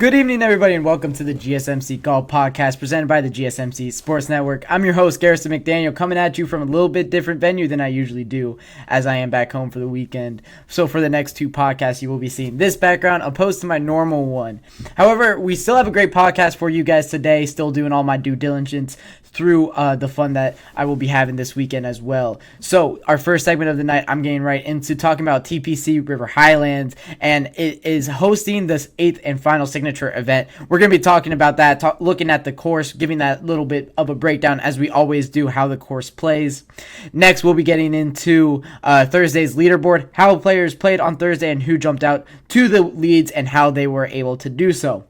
Good evening, everybody, and welcome to the GSMC Golf Podcast presented by the GSMC Sports Network. I'm your host, Garrison McDaniel, coming at you from a little bit different venue than I usually do, as I am back home for the weekend. So for the next two podcasts, you will be seeing this background opposed to my normal one. However, we still have a great podcast for you guys today, still doing all my due diligence through the fun that I will be having this weekend as well. So our first segment of the night, I'm getting right into talking about TPC River Highlands, and it is hosting this 8th and final signature event. We're going to be talking about that, looking at the course, giving that little bit of a breakdown as we always do, how the course plays. Next, we'll be getting into Thursday's leaderboard, how players played on Thursday and who jumped out to the leads and how they were able to do so.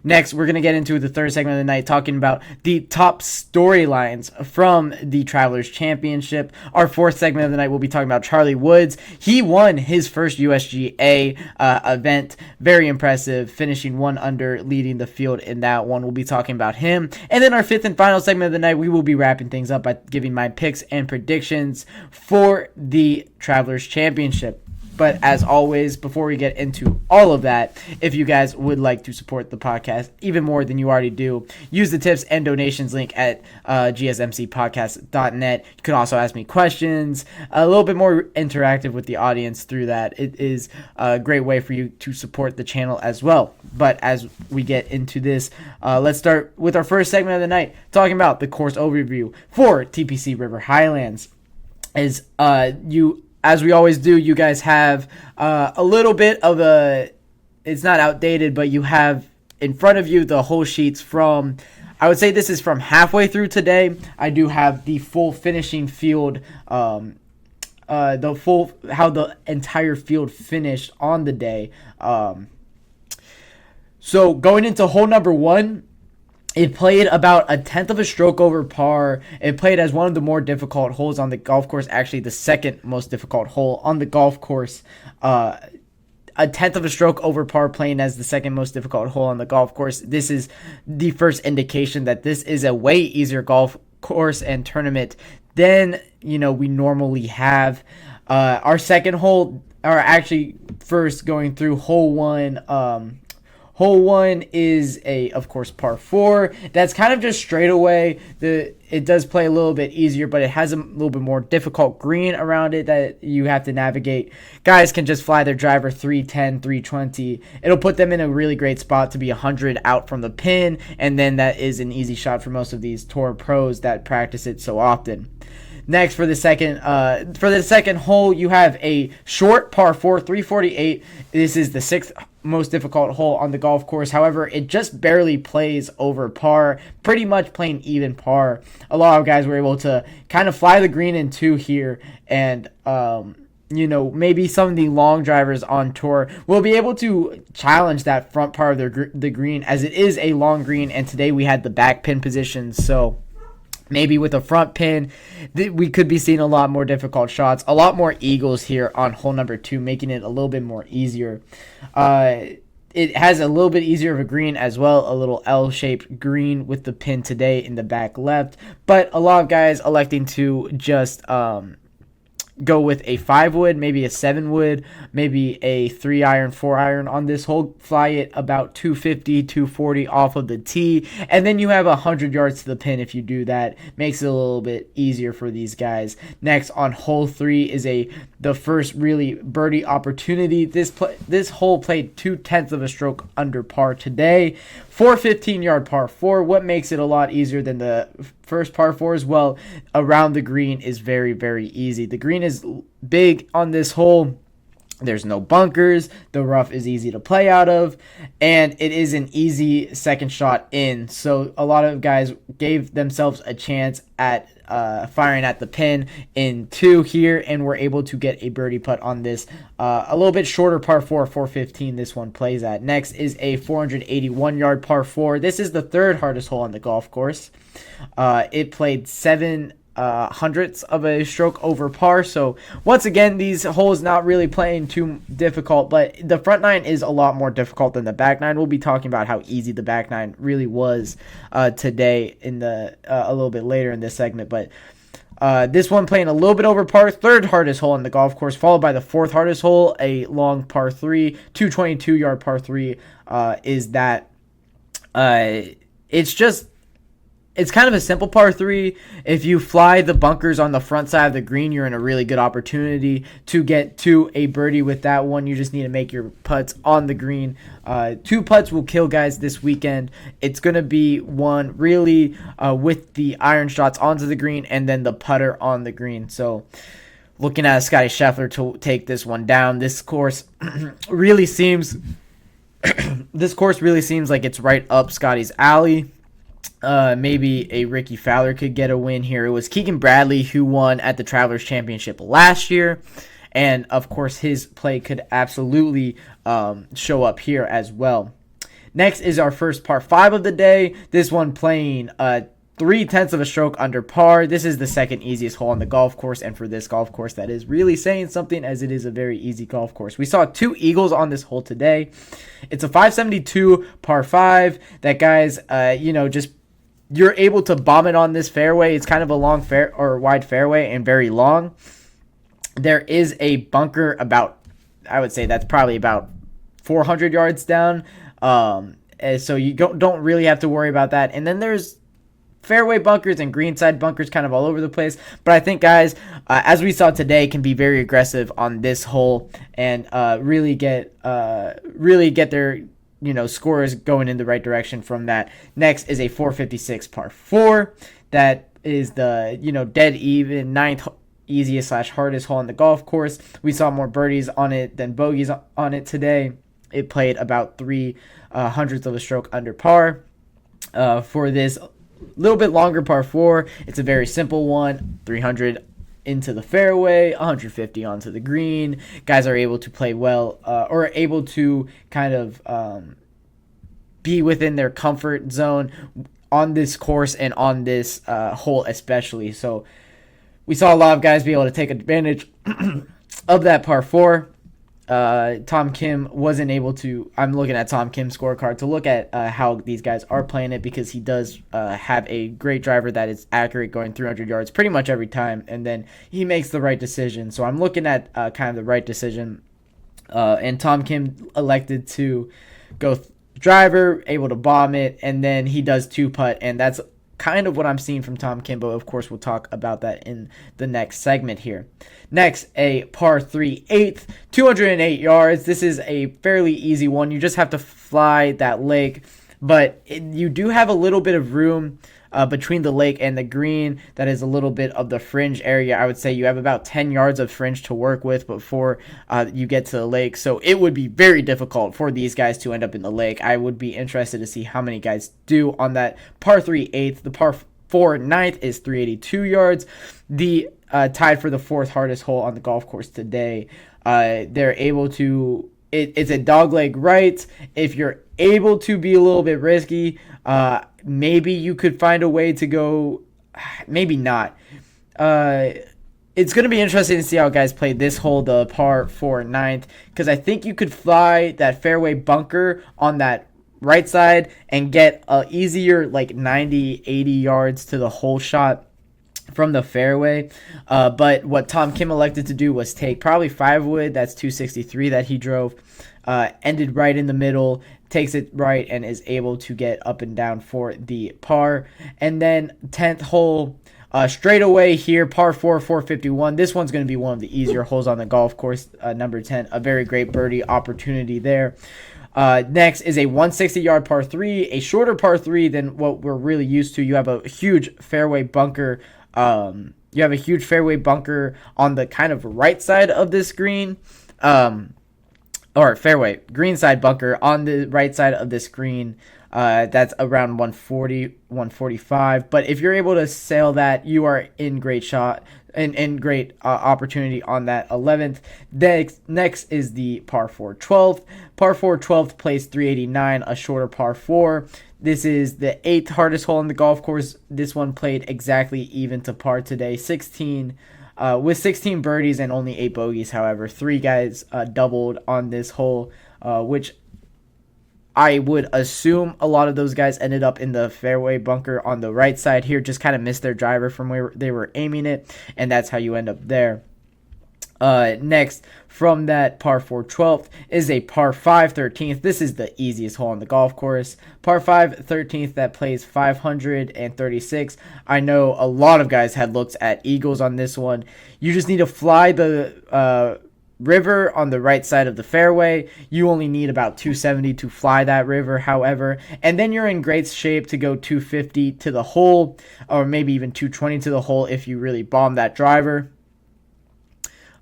Next, we're going to get into the third segment of the night, talking about the top storylines from the Travelers Championship. Our fourth segment of the night, we'll be talking about Charlie Woods. He won his first USGA event. Very impressive, finishing 1 under, leading the field in that one. We'll be talking about him. And then our fifth and final segment of the night, we will be wrapping things up by giving my picks and predictions for the Travelers Championship. But as always, before we get into all of that, if you guys would like to support the podcast even more than you already do, use the tips and donations link at gsmcspodcast.net. You can also ask me questions, a little bit more interactive with the audience through that. It is a great way for you to support the channel as well. But as we get into this, let's start with our first segment of the night, talking about the course overview for TPC River Highlands. As we always do, you guys have a little bit of it's not outdated, but you have in front of you the whole sheets from, I would say this is from halfway through today. I do have the full finishing field, how the entire field finished on the day. So going into hole number 1, it played about 1/10 of a stroke over par. It played as one of the more difficult holes on the golf course, actually the second most difficult hole on the golf course. 1/10 of a stroke over par, playing as the second most difficult hole on the golf course. This is the first indication that this is a way easier golf course and tournament than we normally have. Our second hole, or actually first going through hole 1. Hole 1 is of course, par 4. That's kind of just straight away. It does play a little bit easier, but it has a little bit more difficult green around it that you have to navigate. Guys can just fly their driver 310, 320. It'll put them in a really great spot to be 100 out from the pin, and then that is an easy shot for most of these tour pros that practice it so often. Next, for the second hole, you have a short par 4, 348. This is the 6th most difficult hole on the golf course. However, it just barely plays over par, pretty much playing even par. A lot of guys were able to kind of fly the green in 2 here, and maybe some of the long drivers on tour will be able to challenge that front part of the green, as it is a long green, and today we had the back pin position, so maybe with a front pin, we could be seeing a lot more difficult shots, a lot more eagles here on hole number 2, making it a little bit more easier. It has a little bit easier of a green as well, a little L-shaped green with the pin today in the back left, but a lot of guys electing to just go with a 5-wood, maybe a 7-wood, maybe a 3-iron, 4-iron on this hole, fly it about 250, 240 off of the tee, and then you have 100 yards to the pin. If you do that, makes it a little bit easier for these guys. Next, on hole 3 is the first really birdie opportunity. This hole played 2/10 of a stroke under par today. 415-yard par 4. What makes it a lot easier than the first par 4s? Well, around the green is very, very easy. The green is big on this hole. There's no bunkers. The rough is easy to play out of, and it is an easy second shot in. So a lot of guys gave themselves a chance at firing at the pin in 2 here, and were able to get a birdie putt on this a little bit shorter par 4, 415 this one plays at. Next is a 481-yard par 4. This is the 3rd hardest hole on the golf course. It played 7 hundredths of a stroke over par. So once again, these holes not really playing too difficult, but the front 9 is a lot more difficult than the back 9. We'll be talking about how easy the back 9 really was today in a little bit later in this segment. But This one playing a little bit over par, third hardest hole on the golf course, followed by the fourth hardest hole, a long par 3, 222-yard par 3. Is that it's kind of a simple par 3. If you fly the bunkers on the front side of the green, you're in a really good opportunity to get to a birdie with that one. You just need to make your putts on the green. 2 putts will kill guys this weekend. It's going to be one really with the iron shots onto the green and then the putter on the green. So looking at Scotty Scheffler to take this one down. This course really seems like it's right up Scotty's alley. Maybe a Ricky Fowler could get a win here. It was Keegan Bradley who won at the Travelers Championship last year. And, of course, his play could absolutely show up here as well. Next is our first par 5 of the day. This one playing 3/10 of a stroke under par. This is the second easiest hole on the golf course. And for this golf course, that is really saying something, as it is a very easy golf course. We saw 2 eagles on this hole today. It's a 572 par 5 that, guys, just you're able to bomb it on this fairway. It's kind of a long wide fairway and very long. There is a bunker I would say that's probably about 400 yards down. So you don't really have to worry about that. And then there's fairway bunkers and greenside bunkers kind of all over the place. But I think guys, as we saw today, can be very aggressive on this hole and really get their scores going in the right direction from that. Next is a 456 par 4. That is the, dead even 9th easiest / hardest hole on the golf course. We saw more birdies on it than bogeys on it today. It played about 3/100th of a stroke under par. For this little bit longer par 4, it's a very simple one. 300 into the fairway, 150 onto the green. Guys are able to play well, or able to kind of be within their comfort zone on this course and on this hole especially. So we saw a lot of guys be able to take advantage of that par 4. Tom Kim wasn't able to. I'm looking at Tom Kim's scorecard to look at how these guys are playing it, because he does have a great driver that is accurate, going 300 yards pretty much every time, and then he makes the right decision. So I'm looking at kind of the right decision, and Tom Kim elected to go driver, able to bomb it, and then he does 2-putt, and that's kind of what I'm seeing from Tom Kim. But of course, we'll talk about that in the next segment here. Next, a par 3 8th, 208 yards. This is a fairly easy one. You just have to fly that lake, but you do have a little bit of room between the lake and the green. That is a little bit of the fringe area. I would say you have about 10 yards of fringe to work with before you get to the lake. So it would be very difficult for these guys to end up in the lake. I would be interested to see how many guys do on that par 3 8th. The par 4 9th is 382 yards. The tied for the 4th hardest hole on the golf course today. They're able to. It's a dogleg right. If you're able to be a little bit risky, maybe you could find a way to go. Maybe not. It's going to be interesting to see how guys play this hole, the par 4 9th, because I think you could fly that fairway bunker on that right side and get a easier 90, 80 yards to the hole shot from the fairway. But what Tom Kim elected to do was take probably 5 wood. That's 263 that he drove. Ended right in the middle, takes it right, and is able to get up and down for the par. And then 10th hole, straight away here, par 4, 451. This one's going to be one of the easier holes on the golf course, number 10. A very great birdie opportunity there. Next is a 160-yard par 3, a shorter par 3 than what we're really used to. You have a huge fairway bunker. On the kind of right side of this green. Or fairway, green side bunker on the right side of this green. That's around 140, 145. But if you're able to sail that, you are in great shot and great opportunity on that 11th. Next is the par 4 12th. Par 4 12th plays 389, a shorter par 4. This is the 8th hardest hole on the golf course. This one played exactly even to par today. 16 with 16 birdies and only 8 bogeys. However, 3 guys doubled on this hole, which I would assume a lot of those guys ended up in the fairway bunker on the right side here, just kind of missed their driver from where they were aiming it, and that's how you end up there. Next, from that par 4 12th is a par 5 13th. This is the easiest hole on the golf course. Par 5 13th that plays 536. I know a lot of guys had looks at eagles on this one. You just need to fly the river on the right side of the fairway. You only need about 270 to fly that river, however, and then you're in great shape to go 250 to the hole, or maybe even 220 to the hole if you really bomb that driver.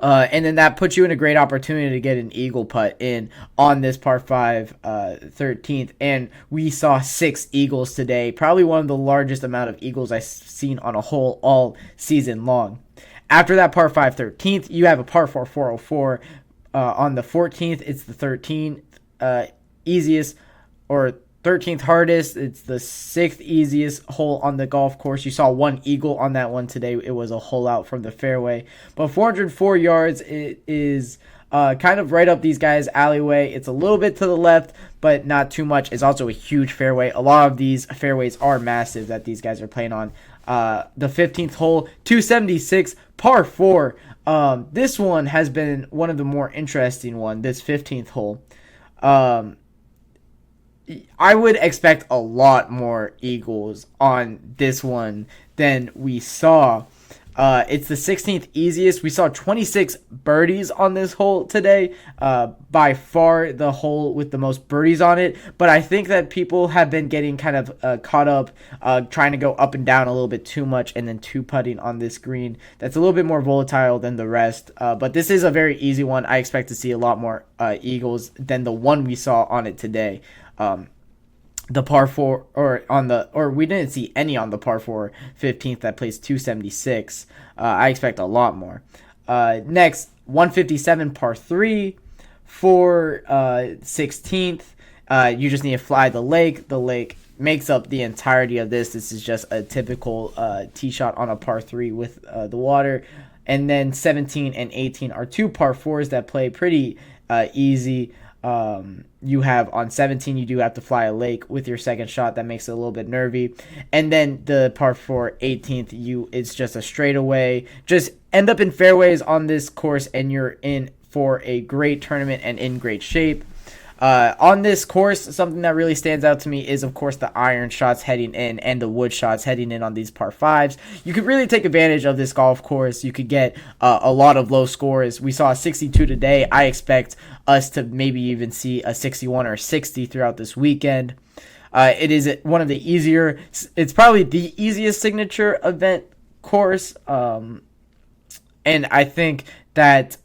And then that puts you in a great opportunity to get an eagle putt in on this par 5 13th. And we saw 6 eagles today, probably one of the largest amount of eagles I've seen on a hole all season long. After that par 5 13th, you have a par 4 404 on the 14th. It's the 13th easiest, or 13th hardest. It's the 6th easiest hole on the golf course. You saw 1 eagle on that one today. It was a hole out from the fairway. But 404 yards, it is kind of right up these guys' alleyway. It's a little bit to the left, but not too much. It's also a huge fairway. A lot of these fairways are massive that these guys are playing on. The 15th hole, 276, par 4. This one has been one of the more interesting one, this 15th hole. I would expect a lot more eagles on this one than we saw. It's the 16th easiest. We saw 26 birdies on this hole today. By far the hole with the most birdies on it. But I think that people have been getting kind of caught up trying to go up and down a little bit too much and then two putting on this green. That's a little bit more volatile than the rest. But this is a very easy one. I expect to see a lot more eagles than the one we saw on it today. The par 4 or we didn't see any on the par 4 15th that plays 276. I expect a lot more. Next, 157 par 3 for 16th. You just need to fly the lake. The lake makes up the entirety of this. This is just a typical tee shot on a par 3 with the water. And then 17 and 18 are 2 par 4s that play pretty easy. You have on 17, you do have to fly a lake with your second shot. That makes it a little bit nervy. And then the par 4 18th, it's just a straightaway. Just end up in fairways on this course and you're in for a great tournament and in great shape. On this course, something that really stands out to me is, of course, the iron shots heading in and the wood shots heading in on these par 5s. You could really take advantage of this golf course. You could get a lot of low scores. We saw a 62 today. I expect us to maybe even see a 61 or 60 throughout this weekend. It is one of the easier, it's probably the easiest signature event course. And I think that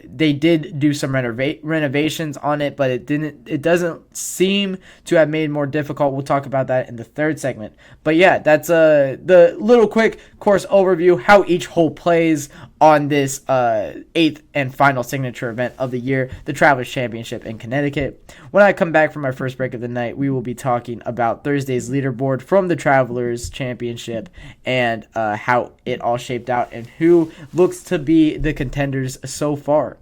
they did do some renovations on it, but it doesn't seem to have made it more difficult. We'll talk about that in the third segment. But yeah, that's the little quick course overview, how each hole plays on this 8th and final signature event of the year, the Travelers Championship in Connecticut. When I come back from our first break of the night, we will be talking about Thursday's leaderboard from the Travelers Championship and how it all shaped out and who looks to be the contenders so far.